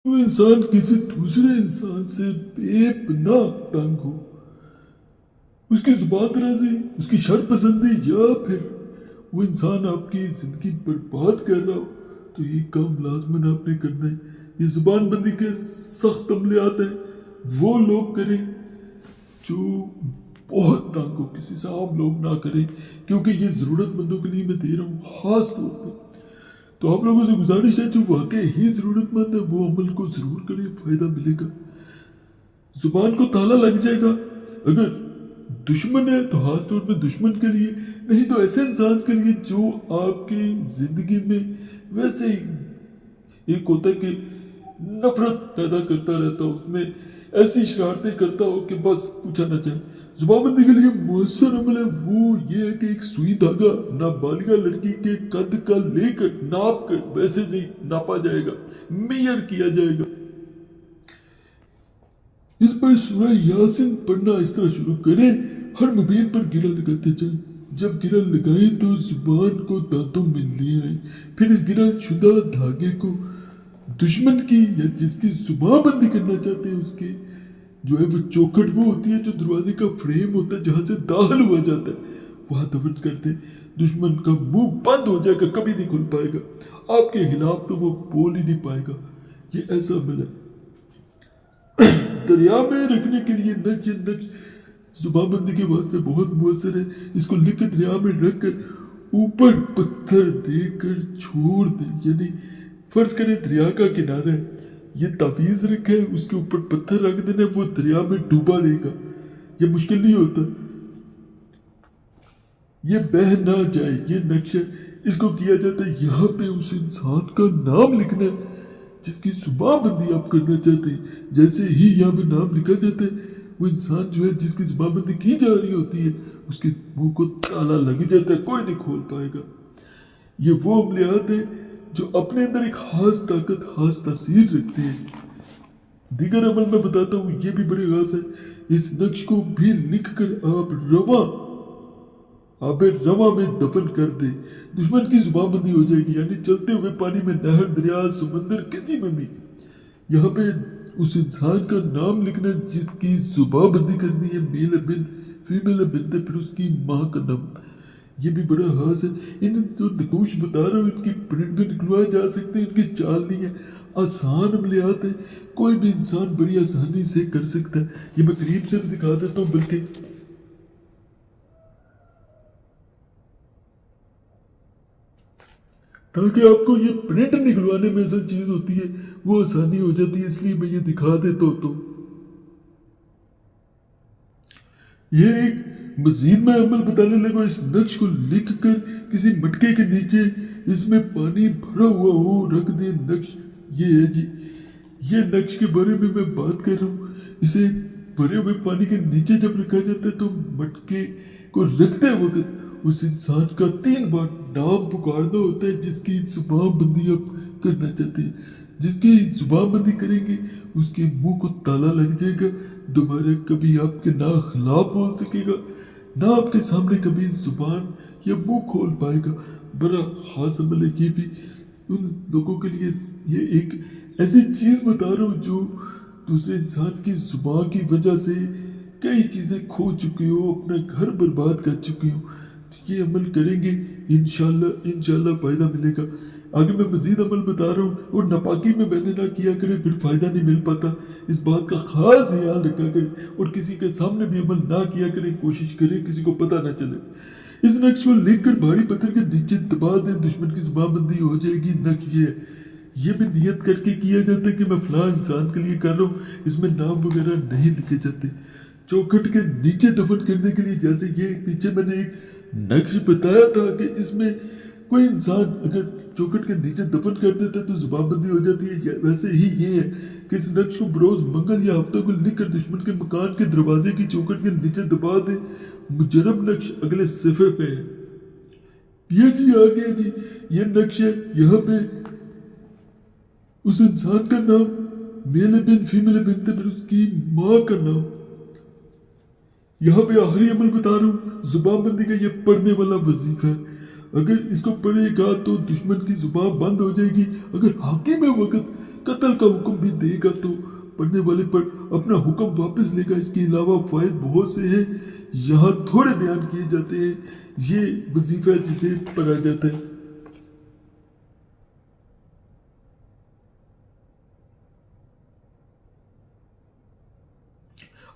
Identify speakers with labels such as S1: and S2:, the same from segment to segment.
S1: जो इंसान किसी दूसरे इंसान से बेपनाह तंग हो, उसकी जुबान दराजी, उसकी शर पसंदी, या फिर वो इंसान आपकी जिंदगी बर्बाद कर रहा हो, तो ये काम लाजमन आपने करना है। ये जुबान बंदी के सख्त अमले आते हैं, वो लोग करें जो बहुत तंग हो, किसी से आम लोग ना करें, क्योंकि ये ज़रूरतमंदों के लिए मैं दे रहा हूँ ख़ास तौर पर। तो आप लोगों से गुजारिश है, जो वाकई ही ज़रूरतमंद है वो अमल को ज़रूर करें, फ़ायदा मिलेगा। जुबान को ताला लग जाएगा। अगर दुश्मन है तो खास तौर पे दुश्मन के लिए, नहीं तो ऐसे इंसान के लिए जो आपकी ज़िंदगी में वैसे ही एक होता है कि नफरत पैदा करता रहता हो, उसमें ऐसी शरारतें करता हो कि बस पूछा ना जाए। जुबानबंदी के लिए मौसर अमल है वो ये है कि एक सुई धागा नाबालिगा लड़की के कद का लेकर नाप कर, वैसे नहीं नापा जाएगा, मेजर किया जाएगा। इस पर सूरह यासीन पढ़ना इस तरह शुरू करें, हर मुबीन पर गिरा लगाते जाएं। जब गिरा लगाएं तो जुबान को दांतों में ले आए, फिर इस गिरा शुदा धागे को दुश्मन की या जिसकी जुबान बंदी करना चाहते हैं उसके जो है वो चौखट वो होती है जो दरवाजे का फ्रेम होता है जहां से दाखिल हुआ जाता है, वहां दफन करते। दुश्मन का मुंह बंद हो जाएगा, कभी नहीं खुल पाएगा, आपके खिलाफ तो वो बोल ही नहीं पाएगा। ये ऐसा अमल है। दरिया में रखने के लिए नक्श जुबानबंदी के वास्ते बहुत मुअस्सर है। इसको लिखकर दरिया में रखकर ऊपर पत्थर देकर छोड़ दे, यानी फर्ज करें दरिया का किनारा है, ये तावीज रखा है, उसके ऊपर पत्थर रख देना, वो दरिया में डूबा रहेगा। ये मुश्किल नहीं होता, ये बह ना जाए, ये नक्शा इसको किया जाता है। यहाँ पे उस इंसान का नाम लिखना है जिसकी जुबानबंदी आप करना चाहते हैं। जैसे ही यहाँ पे नाम लिखा जाता है, वो इंसान जो है जिसकी जुबानबंदी की जा रही होती है उसके मुंह को ताला लग जाता है, कोई नहीं खोल पाएगा। ये वो अमलियात है जो अपने अंदर एक खास ताकत, खास तासीर रखते हैं। दीगर अमल मैं बताता हूँ, ये भी बड़े खास है। इस नक्श को भी लिख कर आप रवा में दफन कर दे, दुश्मन की जुबानबंदी हो जाएगी, यानी चलते हुए पानी में, नहर, दरिया, समंदर, किसी में भी यहाँ पे उस इंसान का नाम लिखना जिसकी जुबानबंदी करनी है, मेल बिन फीमेल बिनते, फिर उसकी माँ का नाम। ये भी बड़ा खास है। इन जो नकूश बता रहा हूँ इनकी प्रिंट भी निकलवाए जा सकते हैं, इनकी चाल नहीं है, आसान अमलियात है, कोई भी इंसान बड़ी आसानी से कर सकता है। ये मैं करीब से दिखा देता हूँ, बल्कि ताकि आपको ये प्रिंट निकलवाने में ऐसा चीज होती है वो आसानी हो जाती है, इसलिए मैं ये दिखा देता हूँ। तो ये एक मजीद मैं अमल बताने लगा। इस नक्श को लिख कर किसी मटके के नीचे इसमें पानी भरा हुआ हो रख दे। नक्श ये है जी, ये नक्श के बारे में मैं बात कर रहा हूँ। इसे भरे हुए पानी के नीचे जब रखा जाता है तो मटके को रखते वक्त उस इंसान का 3 बार नाम पुकारना होता है जिसकी जुबानबंदी आप करना चाहते हैं। जिसकी जुबानबंदी करेंगे उसके मुंह को ताला लग जाएगा, दोबारा कभी आपके ना खिलाफ बोल सकेगा, ना आपके सामने कभी जुबान या मुंह खोल पाएगा। बड़ा खास अमल है ये भी उन लोगों के लिए। ये एक ऐसी चीज बता रहा हूँ जो दूसरे इंसान की जुबान की वजह से कई चीजें खो चुके हो, अपना घर बर्बाद कर चुके हो। तो ये अमल करेंगे इंशाल्लाह फायदा मिलेगा। आगे मैं मजीद अमल बता रहा हूँ, और नापाकी में मैंने ना किया करे, फिर फायदा नहीं मिल पाता। इस बात का खास ख्याल रखा करें, और किसी के सामने भी अमल ना किया करें, कोशिश करें किसी को पता ना चले। इस नक्श को लिखकर भारी पत्थर के नीचे दबा दें, दुश्मन की जुबानबंदी हो जाएगी। नक्श ये भी नियत करके किया जाता है कि मैं फलां इंसान के लिए कर रहा हूँ, इसमें नाम वगैरह नहीं लिखे जाते। चौखट के नीचे दफन करने के लिए, जैसे ये पीछे मैंने एक नक्श बताया था कि इसमें कोई इंसान अगर चौखट के नीचे दफन कर देता है तो जुबानबंदी हो जाती है, वैसे ही ये है कि इस नक्श को बरोज मंगल या हफ्ते को लिखकर दुश्मन के मकान के दरवाजे की चौखट के नीचे दबा दे। मुजरब नक्श अगले सफे पे है। ये जी आ गया जी, ये नक्श है। यहाँ पे उस इंसान का नाम, मेल बिन फीमेल बिन, फिर उसकी माँ का नाम। यहाँ पे आखिरी अमल बता रहा हूँ, जुबानबंदी का ये पढ़ने वाला वजीफा है। अगर इसको पढ़ेगा तो दुश्मन की जुबान बंद हो जाएगी। अगर हाकिम वक्त कत्ल का हुक्म भी देगा तो पढ़ने वाले पर अपना हुक्म वापस लेगा। इसके अलावा फायद बहुत से हैं, यहाँ थोड़े बयान किए जाते हैं। ये वजीफा जिसे पढ़ा जाता है।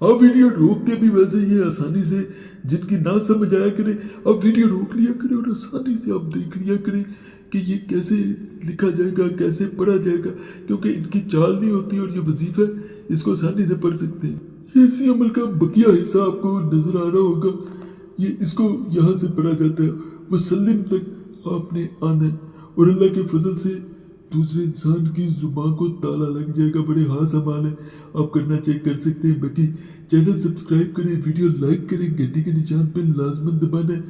S1: अब वीडियो रोक के भी वैसे ये आसानी से जिनकी ना समझ आया करे, अब वीडियो रोक लिया करे और आसानी से आप देख लिया करें कि ये कैसे लिखा जाएगा, कैसे पढ़ा जाएगा, क्योंकि इनकी चाल नहीं होती और ये वजीफा इसको आसानी से पढ़ सकते हैं। ये इसी अमल का बकिया हिस्सा आपको नजर आ रहा होगा। ये इसको यहाँ से पढ़ा जाता है, मुसल्लिम तक आपने आना है और अल्लाह के फजल से दूसरे इंसान की जुबान को ताला लग जाएगा। बड़े हाथ संभाल है, आप करना चेक कर सकते हैं। बाकी चैनल सब्सक्राइब करें, वीडियो लाइक करें, घंटी के निशान पे लाजमन दबाना है।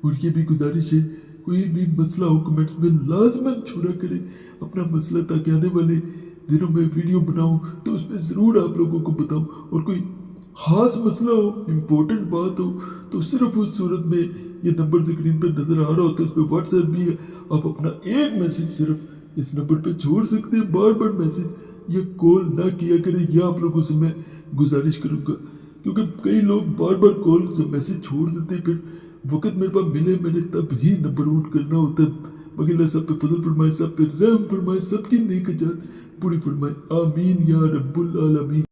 S1: और ये भी गुजारिश है, कोई भी मसला हो कमेंट्स में लाजमन छोड़ा करें अपना मसला, ताकि आने वाले दिनों में वीडियो बनाऊं तो उसमें ज़रूर आप लोगों को बताऊं। और कोई खास मसला हो, इम्पोर्टेंट बात हो, तो सिर्फ उस सूरत में ये नंबर स्क्रीन पर नजर आ रहा होता है, उस पर व्हाट्सएप भी है। आप अपना एक मैसेज सिर्फ इस नंबर पे छोड़ सकते हैं। बार बार मैसेज या कॉल ना किया करें, यह आप लोगों से मैं गुजारिश करूंगा, क्योंकि कई लोग बार बार कॉल या मैसेज छोड़ देते हैं, फिर वक्त मेरे पास मिले मैंने तब ही नंबर आउट करना होता है। मगर अल्लाह सब पे फजल फरमाए, सब पे रहम फरमाए, सबकी नेक जात पूरी फरमाए। आमीन या रब्बुल आलमीन।